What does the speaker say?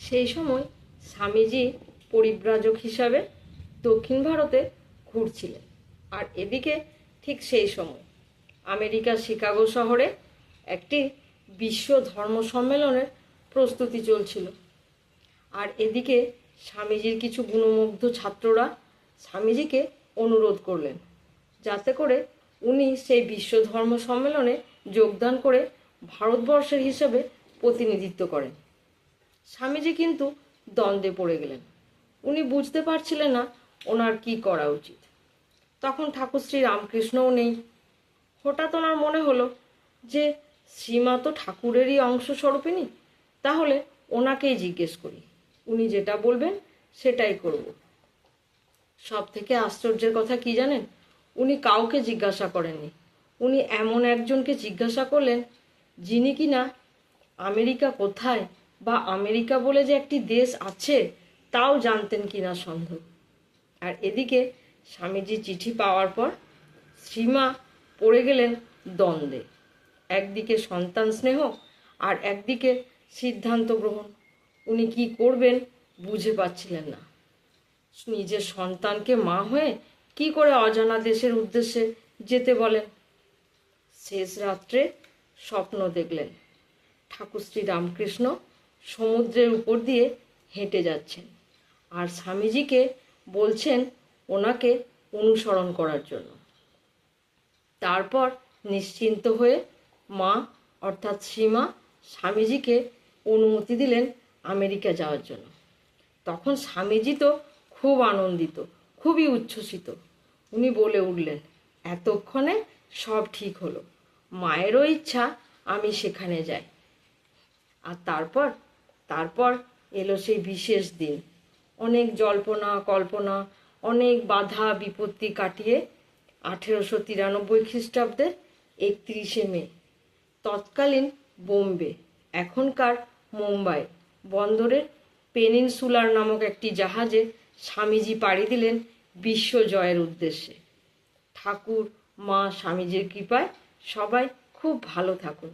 সেই সময় স্বামীজি পরিব্রাজক হিসাবে দক্ষিণ ভারতে ঘুরছিলেন। আর এদিকে ঠিক সেই সময় আমেরিকার শিকাগো শহরে একটি বিশ্ব ধর্ম সম্মেলনের প্রস্তুতি চলছিল। আর এদিকে স্বামীজির কিছু গুণমুগ্ধ ছাত্ররা স্বামীজিকে অনুরোধ করলেন যাতে করে উনি সেই বিশ্ব ধর্ম সম্মেলনে যোগদান করে ভারতবর্ষের হিসেবে প্রতিনিধিত্ব করেন। স্বামীজি কিন্তু দ্বন্দ্বে পড়ে গেলেন। উনি বুঝতে পারছিলেন না ওনার কি করা উচিত। তখন ঠাকুর শ্রী রামকৃষ্ণও নেই। হঠাৎ ওনার মনে হলো যে শ্রীমা তো ঠাকুরেরই অংশস্বরূপিণী, তাহলে ওনাকেই জিজ্ঞেস করি, উনি যেটা বলবেন সেটাই করব। সব থেকে আশ্চর্যের কথা কি জানেন? উনি কাউকে জিজ্ঞাসা করেননি। উনি এমন একজনকে জিজ্ঞাসা করলেন যিনি কিনা আমেরিকা কোথায় বা আমেরিকা বলে যে একটি দেশ আছে তাও জানতেন কিনা সন্দেহ। আর এদিকে স্বামীজি চিঠি পাওয়ার পর শ্রীমা পড়ে গেলেন দ্বন্দ্বে। একদিকে সন্তান স্নেহ আর একদিকে সিদ্ধান্ত গ্রহণ। উনি কি করবেন বুঝে পাচ্ছিলেন না। নিজের সন্তানকে মা হয়ে কি করে অজানা দেশের উদ্দেশ্যে যেতে বলেন? শেষ রাত্রে স্বপ্ন দেখলেন ঠাকুর শ্রী রামকৃষ্ণ সমুদ্রের উপর দিয়ে হেঁটে যাচ্ছেন আর স্বামীজিকে বলছেন ওনাকে অনুসরণ করার জন্য। তারপর নিশ্চিন্ত হয়ে মা অর্থাৎ শ্রীমা স্বামীজিকে অনুমতি দিলেন আমেরিকা যাওয়ার জন্য। তখন স্বামীজি তো খুব আনন্দিত, খুবই উচ্ছ্বসিত। উনি বলে উঠলেন, এতক্ষণে সব ঠিক হলো, মায়েরও ইচ্ছা আমি সেখানে যাই। আর তারপর এলো সেই বিশেষ দিন। অনেক জল্পনা কল্পনা, অনেক বাধা বিপত্তি কাটিয়ে 1893 খ্রিস্টাব্দের 31শে মে তৎকালীন বোম্বে, এখনকার মুম্বাই বন্দরের পেনিনসুলার নামক একটি জাহাজে স্বামীজি পাড়ি দিলেন বিশ্ব জয়ের উদ্দেশ্যে। ঠাকুর মা স্বামীজির কৃপায় সবাই খুব ভালো থাকুন।